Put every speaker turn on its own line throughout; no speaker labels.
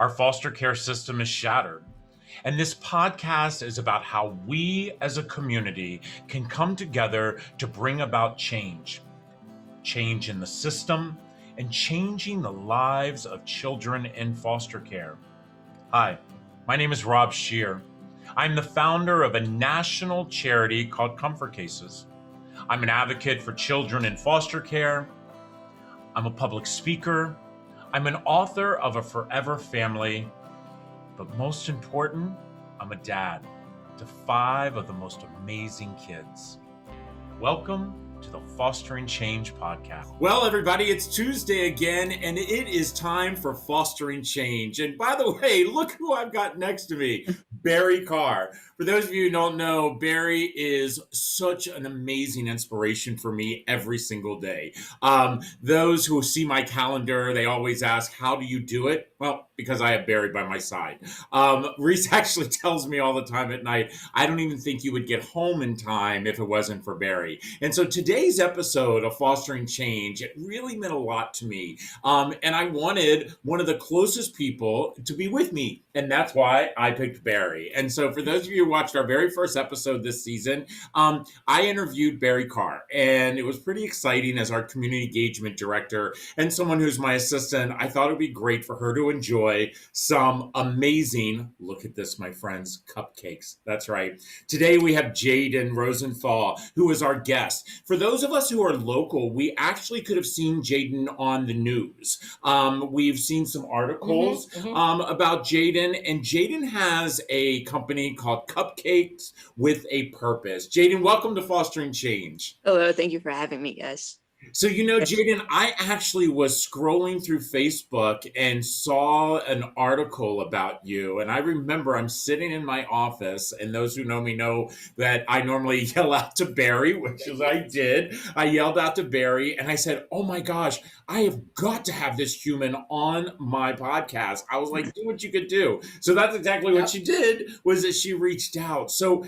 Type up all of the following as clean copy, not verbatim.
Our foster care system is shattered. And this podcast is about how we as a community can come together to bring about change in the system and changing the lives of children in foster care. Hi, my name is Rob Shear. I'm the founder of a national charity called Comfort Cases. I'm an advocate for children in foster care. I'm a public speaker. I'm an author of A Forever Family. But most important, I'm a dad to 5 of the most amazing kids. Welcome to the Fostering Change podcast.
Well, everybody, it's Tuesday again, and it is time for Fostering Change. And by the way, look who I've got next to me, Barry Carr. For those of you who don't know, Barry is such an amazing inspiration for me every single day. Those who see my calendar, they always ask, how do you do it? Well, because I have Barry by my side. Reese actually tells me all the time at night, I don't even think you would get home in time if it wasn't for Barry. And so today's episode of Fostering Change, it really meant a lot to me. And I wanted one of the closest people to be with me. And that's why I picked Barry. And so for those of you who watched our very first episode this season, I interviewed Barry Carr. And it was pretty exciting as our community engagement director and someone who's my assistant. I thought it would be great for her to enjoy some amazing, look at this, my friends, cupcakes. That's right. Today we have Jay Rosenthal, who is our guest. For those of us who are local, we actually could have seen Jaden on the news. We've seen some articles about Jaden, and Jaden has a company called Cupcakes With a Purpose. Jaden, welcome to Fostering Change.
Hello, thank you for having me, guys.
So, Jaden, I actually was scrolling through Facebook and saw an article about you. And I remember I'm sitting in my office, and those who know me know that I normally yell out to Barry, which is I did. I yelled out to Barry and I said, oh my gosh, I have got to have this human on my podcast. I was like, do what you could do. So that's exactly what she did, was that she reached out. So,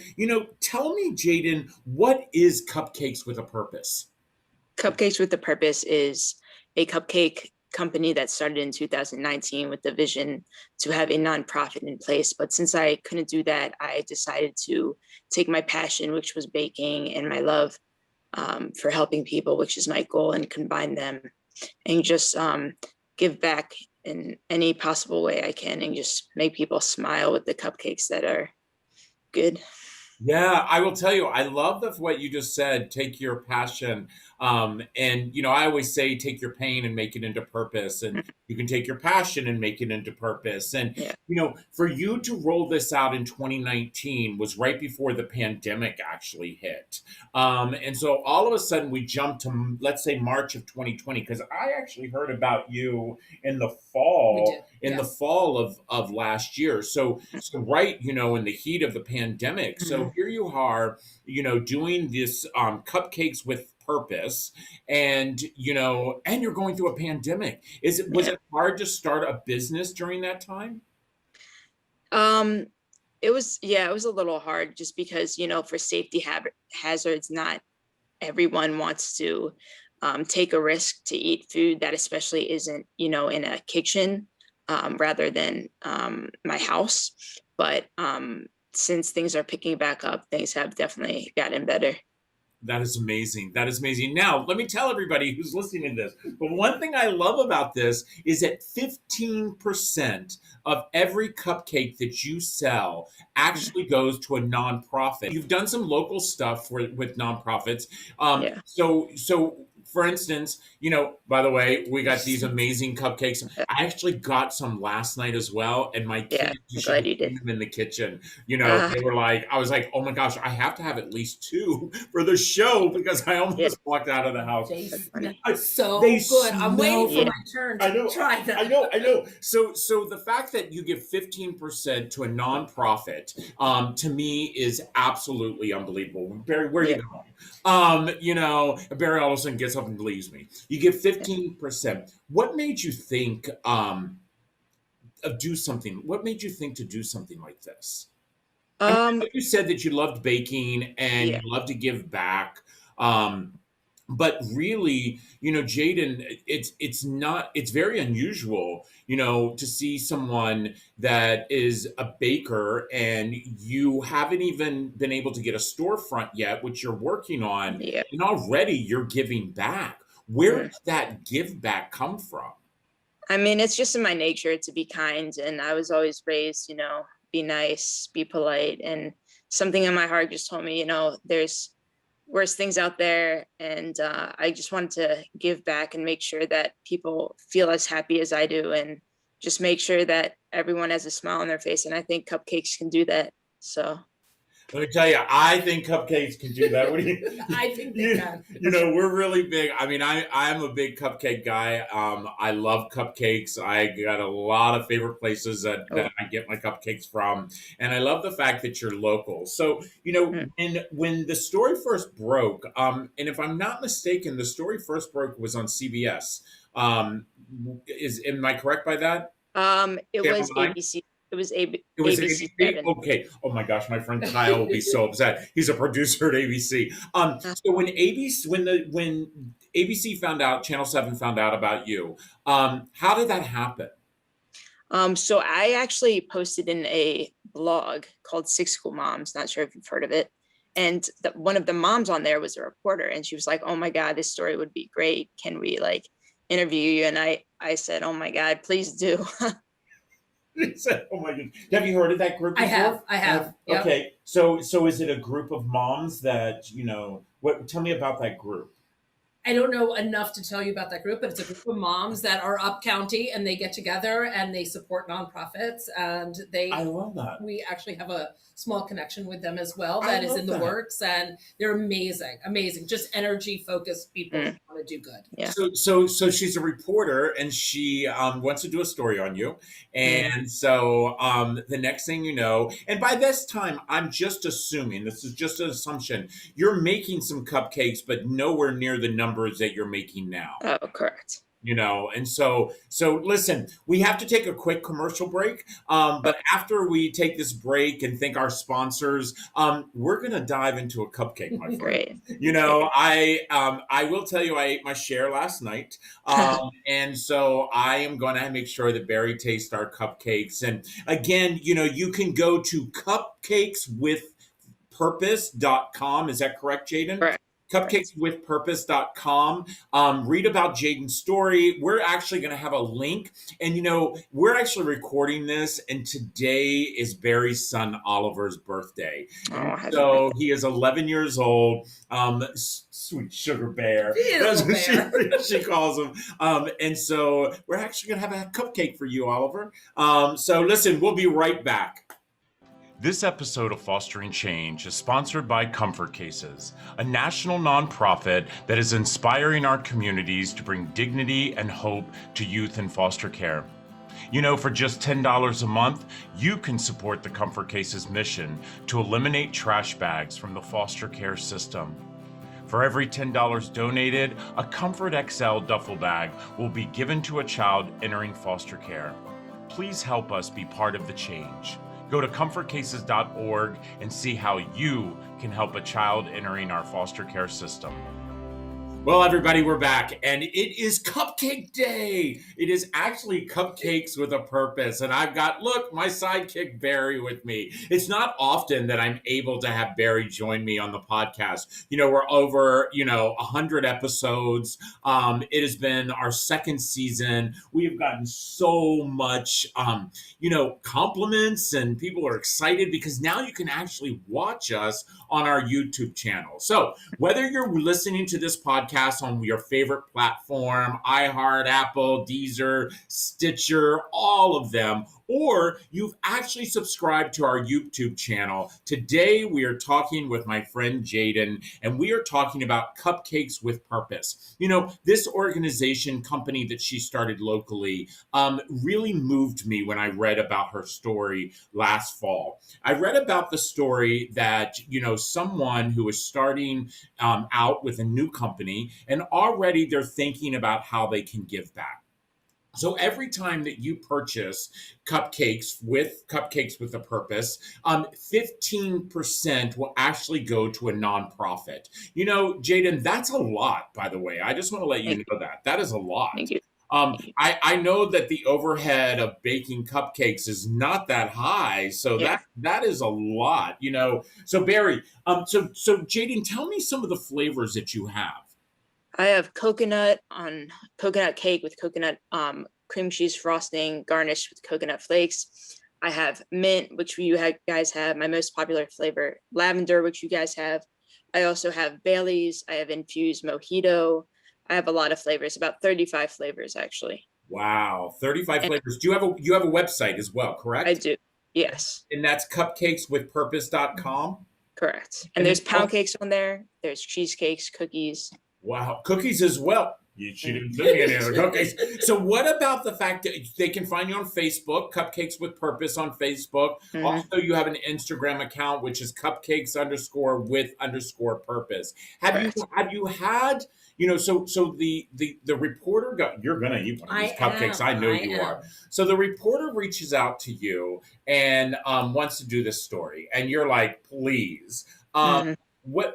tell me, Jaden, what is Cupcakes with a Purpose?
Cupcakes with a Purpose is a cupcake company that started in 2019 with the vision to have a nonprofit in place. But since I couldn't do that, I decided to take my passion, which was baking, and my love for helping people, which is my goal, and combine them and just give back in any possible way I can and just make people smile with the cupcakes that are good.
Yeah, I will tell you, I love what you just said, take your passion. I always say, take your pain and make it into purpose. And you can take your passion and make it into purpose. And, for you to roll this out in 2019 was right before the pandemic actually hit. And so all of a sudden we jumped to, let's say, March of 2020, because I actually heard about you in the fall, the fall of last year. So right, in the heat of the pandemic. So here you are, doing this Cupcakes with Purpose, and you're going through a pandemic. Was it hard to start a business during that time?
It was a little hard just because, for safety hazards, not everyone wants to take a risk to eat food that especially isn't, in a kitchen rather than my house. But since things are picking back up, things have definitely gotten better.
That is amazing. That is amazing. Now, let me tell everybody who's listening to this, but one thing I love about this is that 15% of every cupcake that you sell actually goes to a nonprofit. You've done some local stuff with nonprofits. So for instance, by the way, we got these amazing cupcakes. I actually got some last night as well, and my kids
glad you did.
them in the kitchen. They were like, I was like, oh my gosh, I have to have at least 2 for the show because I almost walked out of the house.
So good. I'm waiting for my turn to try them.
I know. So the fact that you give 15% to a nonprofit, to me is absolutely unbelievable. Barry, where are you going? Barry all of a sudden gets up and leaves me. You give 15%. What made you think do something? What made you think to do something like this? You said that you loved baking and you love to give back. But really, Jaden, it's very unusual, to see someone that is a baker and you haven't even been able to get a storefront yet, which you're working on,
Yeah.
and already you're giving back. Where did that give back come from?
I mean, it's just in my nature to be kind. And I was always raised, be nice, be polite. And something in my heart just told me, there's worse things out there. And I just wanted to give back and make sure that people feel as happy as I do, and just make sure that everyone has a smile on their face. And I think cupcakes can do that. So
Let me tell you, I think cupcakes can do that. What do you?
I think they can.
We're really big. I mean, I'm a big cupcake guy. I love cupcakes. I got a lot of favorite places that I get my cupcakes from, and I love the fact that you're local. So, when the story first broke, and if I'm not mistaken, the story first broke was on CBS. Am I correct by that?
It was ABC. It was
It was
ABC.
Okay. Oh my gosh, my friend Kyle will be so upset. He's a producer at ABC. So when ABC found out, Channel 7 found out about you, how did that happen?
So I actually posted in a blog called Six School Moms. Not sure if you've heard of it. And one of the moms on there was a reporter, and she was like, "Oh my God, this story would be great. Can we interview you?" And I said, "Oh my God, please do."
He said, "Oh my God." Have you heard of that group before?
I have. Yep.
Okay. So is it a group of moms that, tell me about that group.
I don't know enough to tell you about that group, but it's a group of moms that are up county, and they get together and they support nonprofits, and
I love that.
we actually have a small connection with them as well that is in the works, and they're amazing, just energy focused people who want to do good.
Yeah.
So she's a reporter, and she wants to do a story on you, and so the next thing you know, and by this time, I'm just assuming, this is just an assumption, you're making some cupcakes, but nowhere near the numbers that you're making now.
Oh, correct.
And so listen, we have to take a quick commercial break. But after we take this break and thank our sponsors, we're going to dive into a cupcake, my friend.
Great.
I will tell you, I ate my share last night. And so I am going to make sure that Barry tastes our cupcakes. And again, you can go to cupcakeswithpurpose.com. Is that correct, Jaden?
Correct.
Cupcakeswithpurpose.com. Read about Jaden's story. We're actually going to have a link. And, we're actually recording this, and today is Barry's son Oliver's birthday. So he is 11 years old. Sweet sugar bear. That's what she calls him. And so we're actually going to have a cupcake for you, Oliver. So listen, we'll be right back.
This episode of Fostering Change is sponsored by Comfort Cases, a national nonprofit that is inspiring our communities to bring dignity and hope to youth in foster care. For just $10 a month, you can support the Comfort Cases mission to eliminate trash bags from the foster care system. For every $10 donated, a Comfort XL duffel bag will be given to a child entering foster care. Please help us be part of the change. Go to comfortcases.org and see how you can help a child entering our foster care system.
Well, everybody, we're back, and it is Cupcake Day. It is actually Cupcakes with a Purpose, and I've got, my sidekick Barry with me. It's not often that I'm able to have Barry join me on the podcast. We're over, 100 episodes. It has been our second season. We have gotten so much, compliments, and people are excited because now you can actually watch us on our YouTube channel. So whether you're listening to this podcast on your favorite platform, iHeart, Apple, Deezer, Stitcher, all of them, or you've actually subscribed to our YouTube channel. Today, we are talking with my friend Jaden, and we are talking about Cupcakes with Purpose. This organization company that she started locally really moved me when I read about her story last fall. I read about the story that, someone who is starting out with a new company, and already they're thinking about how they can give back. So every time that you purchase Cupcakes with a Purpose, 15% will actually go to a nonprofit. You know, Jaden, that's a lot, by the way. I just want to let you know that. That is a lot.
Thank you.
I know that the overhead of baking cupcakes is not that high, so
Yeah.
that is a lot, you know. So Barry, so Jaden, tell me some of the flavors that you have.
I have coconut cake with coconut cream cheese frosting garnished with coconut flakes. I have mint, which guys have. My most popular flavor, lavender, which you guys have. I also have Bailey's. I have infused mojito. I have a lot of flavors, about 35 flavors actually.
Wow, 35
And
flavors. Do you have a website as well, correct?
I do. Yes.
And that's cupcakeswithpurpose.com.
Correct.
And
And there's pound cakes on there. There's cheesecakes, cookies.
Wow, cookies as well. She didn't send me any other cookies. So what about the fact that they can find you on Facebook, Cupcakes with Purpose on Facebook.
Mhm.
Also, you have an Instagram account, which is cupcakes_with_purpose. Have you had, you know, so the reporter you're gonna eat one of these cupcakes. I know you are. So the reporter reaches out to you and wants to do this story, and you're like, please.
Mhm.
What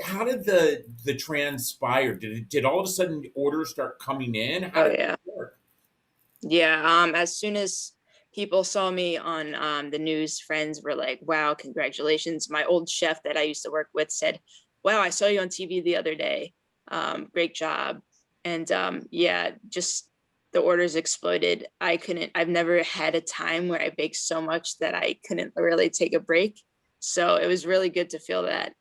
how did the transpire? Did all of a sudden orders start coming in? How
Oh
did
yeah.
it work?
Yeah. As soon as people saw me on the news, friends were like, wow, congratulations. My old chef that I used to work with said, wow, I saw you on TV the other day. Great job. And yeah, just the orders exploded. I've never had a time where I baked so much that I couldn't really take a break. So it was really good to feel that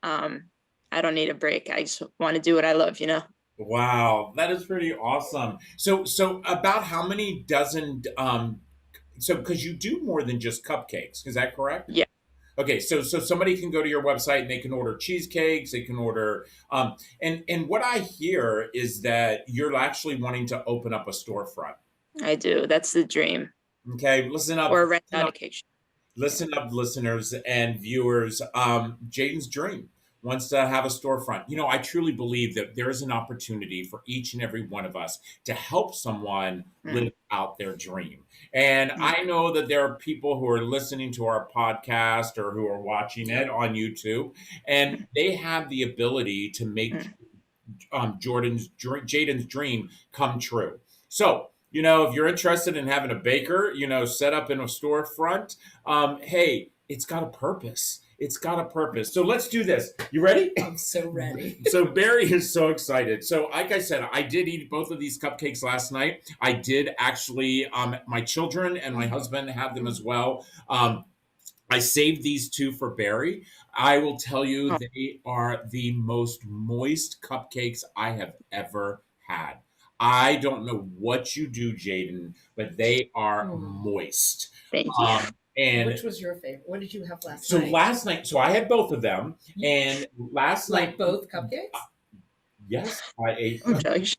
I don't need a break. I just want to do what I love, you know?
Wow, that is pretty awesome. So about how many dozen so because you do more than just cupcakes, is that correct?
Yeah.
Okay, so somebody can go to your website and they can order cheesecakes, they can order and what I hear is that you're actually wanting to open up a storefront.
I do. That's the dream.
Okay, listen up.
Or rent out a cake shop.
Listen up, listeners and viewers. Jaden's dream wants to have a storefront. You know, I truly believe that there is an opportunity for each and every one of us to help someone live out their dream. And I know that there are people who are listening to our podcast or who are watching it on YouTube, and they have the ability to make Jaden's dream come true. So, you know, if you're interested in having a baker, you know, set up in a storefront, hey, it's got a purpose. It's got a purpose. So let's do this. You ready?
I'm so ready.
So Barry is so excited. So like I said, I did eat both of these cupcakes last night. I did actually, my children and my husband have them as well. I saved these two for Barry. I will tell you, they are the most moist cupcakes I have ever had. I don't know what you do, Jaden, but they are moist.
Thank you.
And
which was your favorite? What did you have last
so
night?
last night, so I had both of them, and last
Like
night,
both cupcakes?
yes, I ate.
I'm jealous.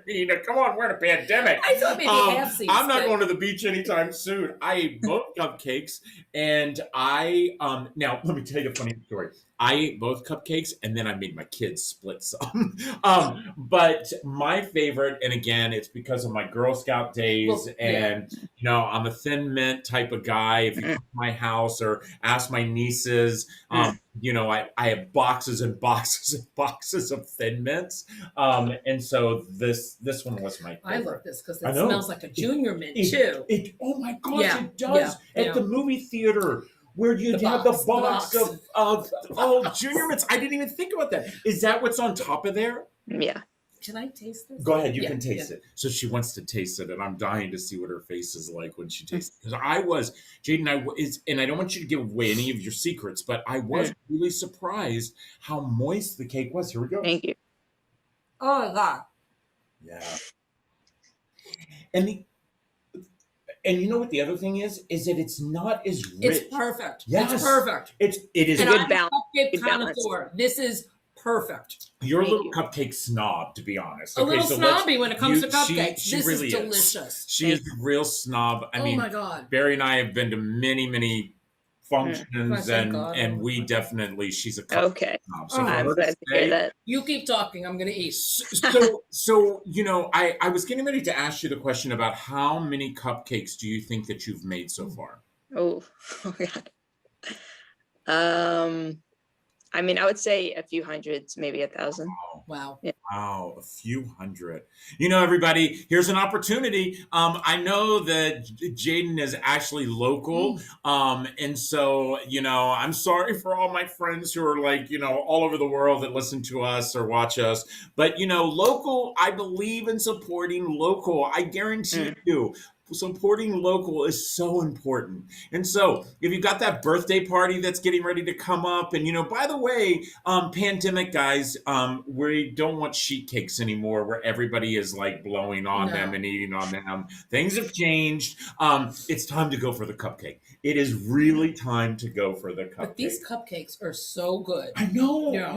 You know, come on, we're in a pandemic.
I thought maybe half seats.
I'm not going to the beach anytime soon. I ate both cupcakes, and I now let me tell you a funny story. I ate both cupcakes, and then I made my kids split some. But my favorite, and again, it's because of my Girl Scout days, and you know, I'm a Thin Mint type of guy. If you come to my house or ask my nieces, you know, I have boxes and boxes and boxes of Thin Mints, and so this one was my favorite.
I love this because it smells like a Junior Mint too.
Oh my gosh, it does. At the movie theater, where you'd have the box of Junior Mints. I didn't even think about that. Is that what's on top of there?
Yeah.
Can I taste this?
Go ahead, you can taste it. So she wants to taste it, and I'm dying to see what her face is like when she tastes it. Because Jaden, and I don't want you to give away any of your secrets, but I was really surprised how moist the cake was. Here we go.
Thank you.
Oh my God.
Yeah. And you know what the other thing is that it's not as rich.
It's perfect.
Yes.
It's perfect.
It is.
And
good
I'm
balance.
a
Good
cupcake connoisseur. This is perfect.
You're a
Thank
little
you.
cupcake snob, to be honest.
A little snobby when it comes to cupcakes.
She
this
really
is delicious.
She is a real snob. I mean,
my God.
Barry and I have been to many, many functions,
Thank God.
and we definitely, she's a cupcake
Okay.
mom.
Oh,
for
I'm
her
glad to
say-
hear that.
You keep talking. I'm going to eat.
So I was getting ready to ask you the question about how many cupcakes do you think that you've made so far?
Oh, oh God. I mean, I would say a few hundreds, maybe 1,000.
Wow.
Yeah.
Wow, a few hundred. Everybody, here's an opportunity. I know that Jaden is actually local. And so, I'm sorry for all my friends who are like, all over the world that listen to us or watch us. But, local, I believe in supporting local. I guarantee you. Supporting local is so important. And so if you've got that birthday party that's getting ready to come up, and by the way, pandemic guys, we don't want sheet cakes anymore where everybody is like blowing on them and eating on them. Things have changed. It's time to go for the cupcake. It is really time to go for the cupcake.
But these cupcakes are so good.
I know.
Yeah.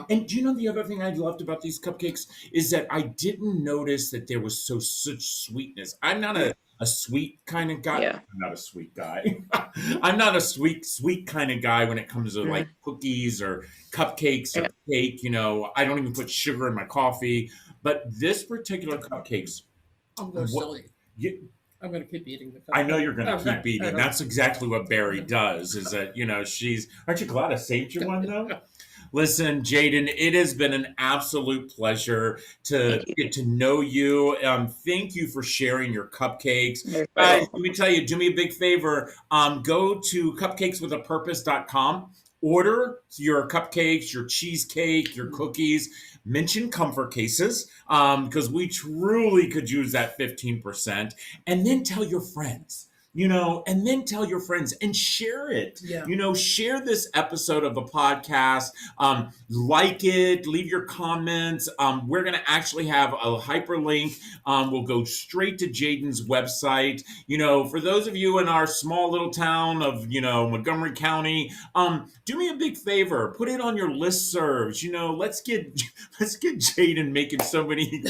And do you know the other thing I loved about these cupcakes is that I didn't notice that there was such sweetness. I'm not a sweet kind of guy.
Yeah.
I'm not a sweet guy. I'm not a sweet kind of guy when it comes to like cookies or cupcakes or cake. I don't even put sugar in my coffee. But this particular cupcakes,
I'm going silly. I'm going to keep eating the cupcake.
I know you're going to keep eating. That's exactly what Barry does. Is that aren't you glad I saved you one though? Listen, Jaden, it has been an absolute pleasure to get to know you. Thank you for sharing your cupcakes. Guys, let me tell you, do me a big favor. Go to cupcakeswithapurpose.com. Order your cupcakes, your cheesecake, your cookies. Mention comfort cases because we truly could use that 15%. And then tell your friends. And then tell your friends and share it.
Yeah.
Share this episode of the podcast. Like it, leave your comments. We're going to actually have a hyperlink. We'll go straight to Jaden's website. For those of you in our small little town of, Montgomery County, do me a big favor. Put it on your listservs. Let's get Jaden making so many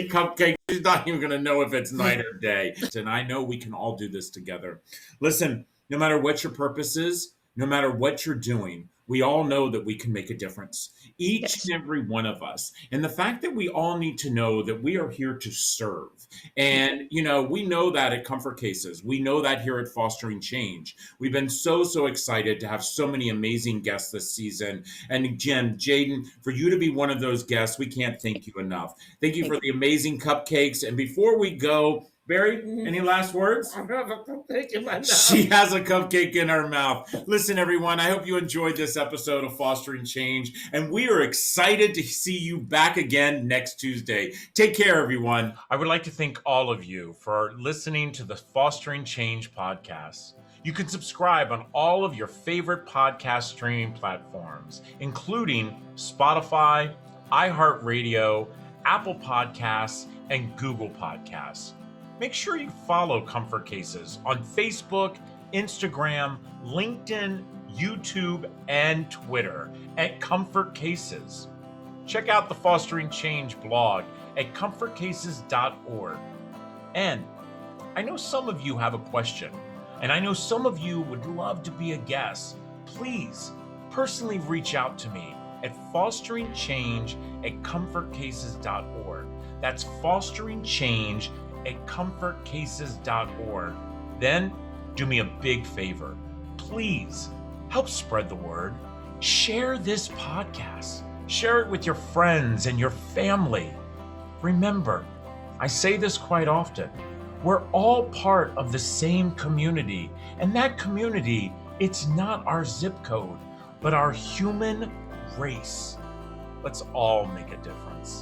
cupcakes. She's not even going to know if it's night or day. And I know we can all do this together. Listen, no matter what your purpose is, no matter what you're doing, we all know that we can make a difference. Each and every one of us. And the fact that we all need to know that we are here to serve. And, we know that at Comfort Cases. We know that here at Fostering Change. We've been so excited to have so many amazing guests this season. And again, Jaden, for you to be one of those guests, we can't thank you enough. Thank you for the amazing cupcakes. And before we go, Barry, any last words?
I have a cupcake in my mouth.
She has a cupcake in her mouth. Listen, everyone, I hope you enjoyed this episode of Fostering Change, and we are excited to see you back again next Tuesday. Take care, everyone.
I would like to thank all of you for listening to the Fostering Change podcast. You can subscribe on all of your favorite podcast streaming platforms, including Spotify, iHeartRadio, Apple Podcasts, and Google Podcasts. Make sure you follow Comfort Cases on Facebook, Instagram, LinkedIn, YouTube, and Twitter at Comfort Cases. Check out the Fostering Change blog at comfortcases.org. And I know some of you have a question, and I know some of you would love to be a guest. Please personally reach out to me at fosteringchange@comfortcases.org. That's fosteringchange@comfortcases.org. Then do me a big favor. Please help spread the word. Share this podcast. Share it with your friends and your family. Remember, I say this quite often. We're all part of the same community. And that community, it's not our zip code, but our human race. Let's all make a difference.